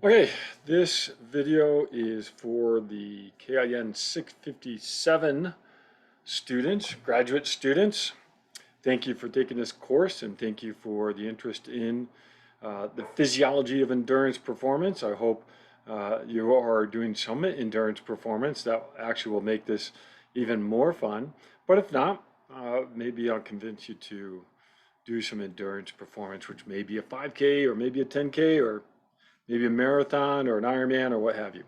Okay, this video is for the KIN 657 students, graduate students. Thank you for taking this course and thank you for the interest in the physiology of endurance performance. I hope you are doing some endurance performance. That actually will make this even more fun. But if not, maybe I'll convince you to do some endurance performance, which may be a 5K or maybe a 10K or maybe a marathon or an Ironman or what have you.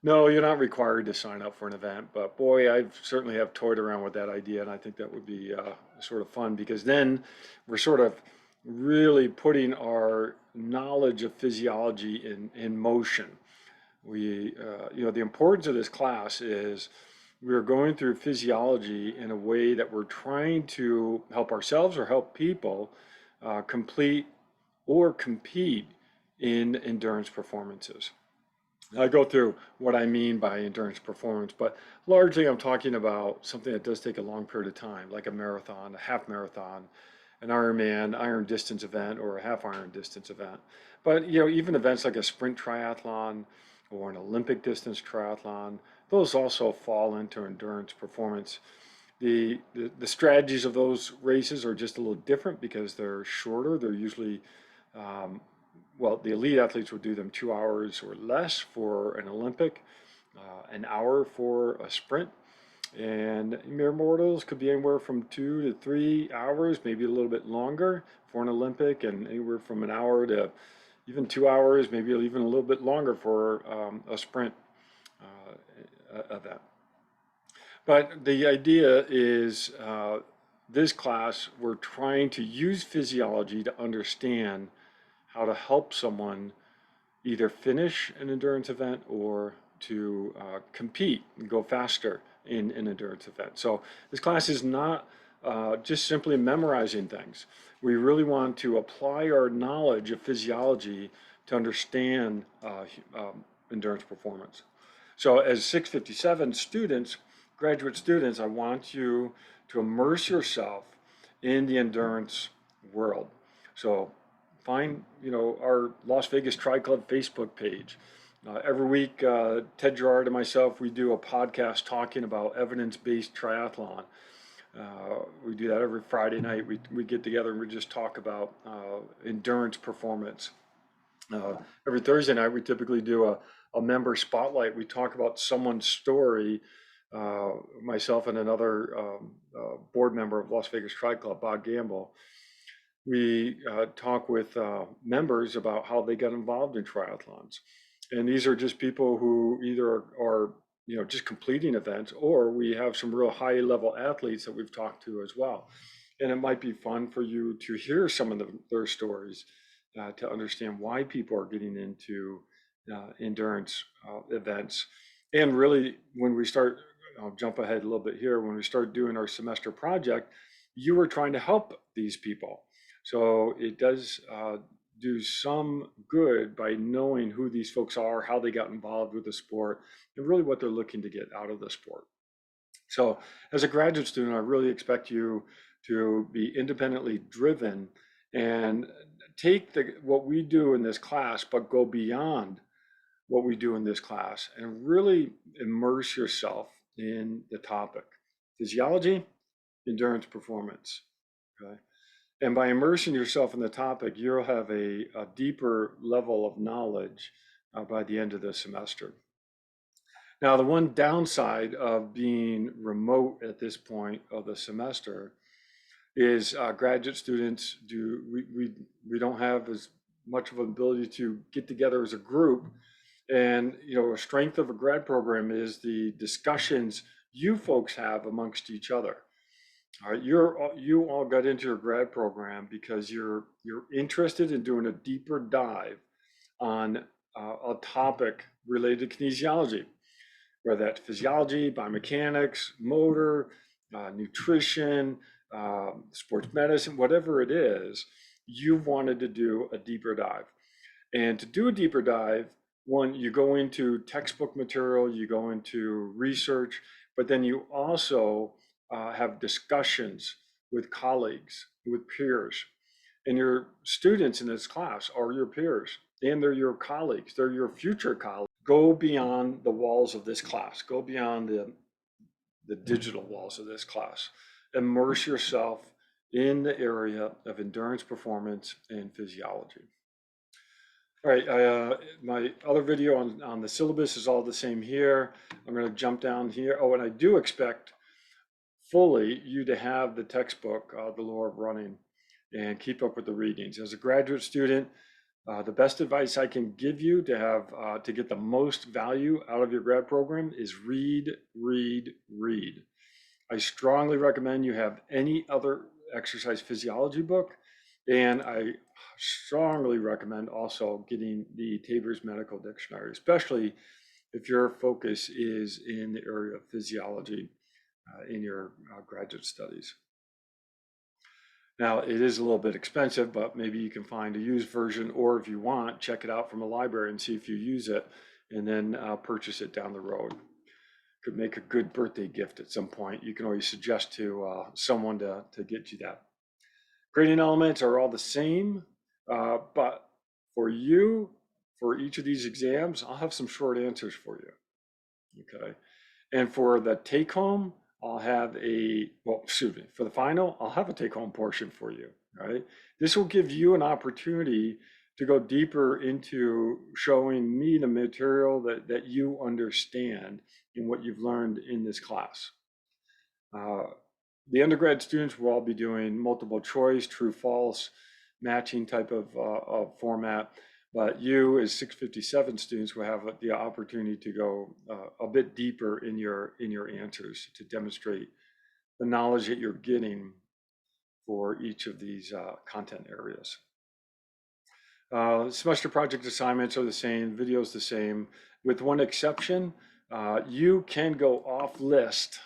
No, you're not required to sign up for an event, but boy, I certainly have toyed around with that idea, and I think that would be sort of fun because then we're sort of really putting our knowledge of physiology in motion. The importance of this class is we're going through physiology in a way that we're trying to help ourselves or help people complete or compete in endurance performances. I go through what I mean by endurance performance, but largely I'm talking about something that does take a long period of time, like a marathon, a half marathon, an Ironman, iron distance event, or a half iron distance event. But even events like a sprint triathlon or an Olympic distance triathlon, those also fall into endurance performance. The strategies of those races are just a little different because they're shorter. They're usually um, well, the elite athletes would do them 2 hours or less for an Olympic, an hour for a sprint. And mere mortals could be anywhere from 2 to 3 hours, maybe a little bit longer for an Olympic, and anywhere from an hour to even 2 hours, maybe even a little bit longer for a sprint event. But the idea is this class, we're trying to use physiology to understand how to help someone either finish an endurance event or to compete and go faster in an endurance event. So this class is not just simply memorizing things. We really want to apply our knowledge of physiology to understand endurance performance. So as 657 students, graduate students, I want you to immerse yourself in the endurance world. So find, our Las Vegas Tri Club Facebook page. Every week, Ted Gerard and myself, we do a podcast talking about evidence-based triathlon. We do that every Friday night. We get together and we just talk about endurance performance. Every Thursday night, we typically do a member spotlight. We talk about someone's story. Myself and another board member of Las Vegas Tri Club, Bob Gamble, we talk with members about how they got involved in triathlons. And these are just people who either are just completing events, or we have some real high level athletes that we've talked to as well. And it might be fun for you to hear some of their stories to understand why people are getting into endurance events. And really, when we start, I'll jump ahead a little bit here, when we start doing our semester project, you were trying to help these people. So it does do some good by knowing who these folks are, how they got involved with the sport, and really what they're looking to get out of the sport. So as a graduate student, I really expect you to be independently driven and take what we do in this class, but go beyond what we do in this class and really immerse yourself in the topic. Physiology, endurance performance. Okay. And by immersing yourself in the topic, you'll have a deeper level of knowledge by the end of the semester. Now, the one downside of being remote at this point of the semester is graduate students we don't have as much of an ability to get together as a group. And a strength of a grad program is the discussions you folks have amongst each other. All right, you all got into your grad program because you're interested in doing a deeper dive on a topic related to kinesiology, whether that's physiology, biomechanics, motor, nutrition, sports medicine, whatever it is, you've wanted to do a deeper dive. And to do a deeper dive, one, you go into textbook material, you go into research, but then you also have discussions with colleagues, with peers. And your students in this class are your peers. and they're your colleagues, they're your future colleagues. Go beyond the walls of this class, go beyond the digital walls of this class. Immerse yourself in the area of endurance, performance, and physiology. All right, my other video on the syllabus is all the same here. I'm going to jump down here. Oh, and I do expect fully you to have the textbook, The Law of Running, and keep up with the readings. As a graduate student, the best advice I can give you to have to get the most value out of your grad program is read, read, read. I strongly recommend you have any other exercise physiology book, and I strongly recommend also getting the Tabor's Medical Dictionary, especially if your focus is in the area of physiology in your graduate studies. Now, it is a little bit expensive, but maybe you can find a used version, or if you want, check it out from a library and see if you use it, and then purchase it down the road. Could make a good birthday gift at some point. You can always suggest to someone to get you that. Grading elements are all the same, but for you, for each of these exams, I'll have some short answers for you, okay? And for the take home, I'll have for the final, I'll have a take home portion for you, right? This will give you an opportunity to go deeper into showing me the material that you understand in what you've learned in this class. The undergrad students will all be doing multiple choice, true, false, matching type of format. But you, as 657 students, will have the opportunity to go a bit deeper in your answers to demonstrate the knowledge that you're getting for each of these content areas. Semester project assignments are the same, videos the same, with one exception. You can go off list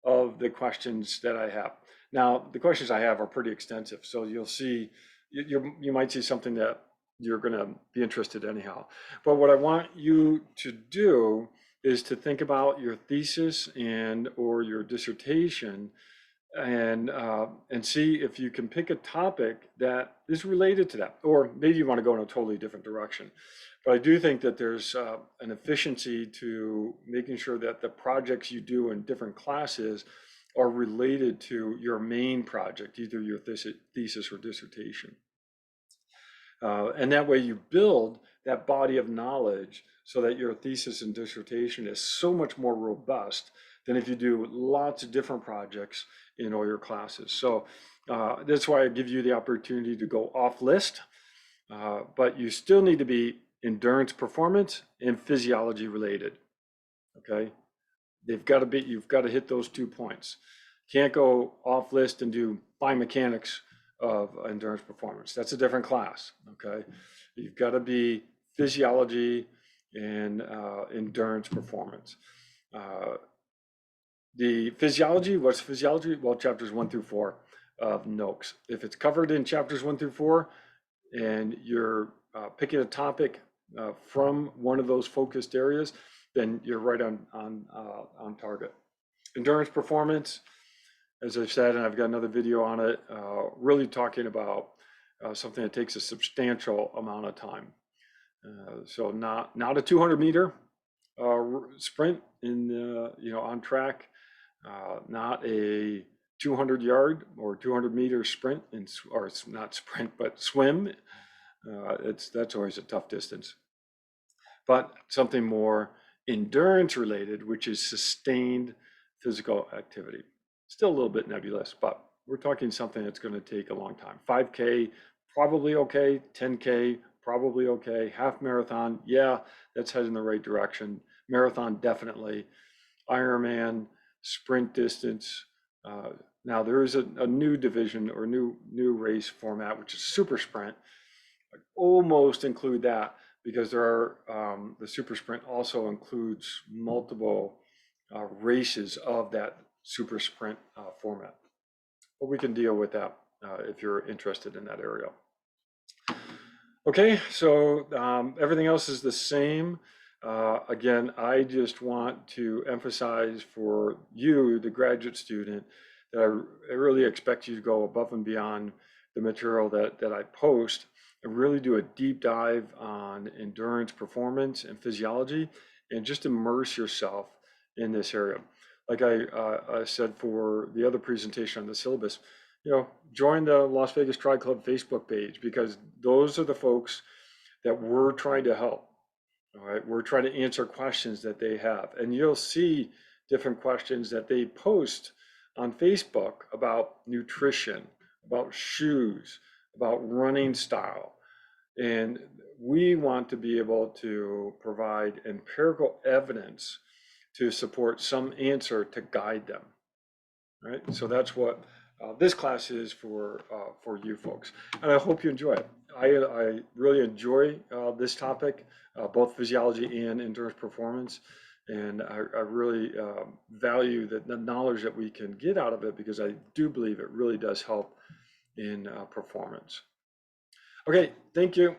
of the questions that I have. Now, the questions I have are pretty extensive, so you'll see, you might see something that you're going to be interested anyhow. But what I want you to do is to think about your thesis and or your dissertation, and see if you can pick a topic that is related to that, or maybe you want to go in a totally different direction. But I do think that there's an efficiency to making sure that the projects you do in different classes are related to your main project, either your thesis or dissertation. And that way you build that body of knowledge so that your thesis and dissertation is so much more robust than if you do lots of different projects in all your classes. So that's why I give you the opportunity to go off list, but you still need to be endurance, performance, and physiology related, okay? You've got to hit those 2 points. Can't go off list and do biomechanics of endurance performance. That's a different class, okay? You've got to be physiology and endurance performance. The physiology, what's physiology? Well, chapters 1 through 4 of NOCS. If it's covered in chapters 1 through 4 and you're picking a topic from one of those focused areas, then you're right on target. Endurance performance, as I've said, and I've got another video on it, really talking about something that takes a substantial amount of time. So not a 200 meter sprint on track, not a 200 yard or 200 meter sprint, or it's not sprint, but swim. That's always a tough distance. But something more endurance related, which is sustained physical activity. Still a little bit nebulous, but we're talking something that's going to take a long time. 5K, probably okay. 10K, probably okay. Half marathon, yeah, that's heading in the right direction. Marathon, definitely. Ironman, sprint distance. Now there is a new division or new race format, which is super sprint. I almost include that because there are the super sprint also includes multiple races of that super sprint format. But we can deal with that if you're interested in that area. Okay, so everything else is the same. Again, I just want to emphasize for you, the graduate student, that I really expect you to go above and beyond the material that I post. and really do a deep dive on endurance, performance, and physiology, and just immerse yourself in this area. Like I said for the other presentation on the syllabus, join the Las Vegas Tri Club Facebook page, because those are the folks that we're trying to help. All right, we're trying to answer questions that they have, and you'll see different questions that they post on Facebook about nutrition, about shoes, about running style. And we want to be able to provide empirical evidence to support some answer to guide them, right? So that's what this class is for you folks, and I hope you enjoy it. I really enjoy this topic, both physiology and endurance performance, and I really value the knowledge that we can get out of it, because I do believe it really does help in performance. Okay, thank you.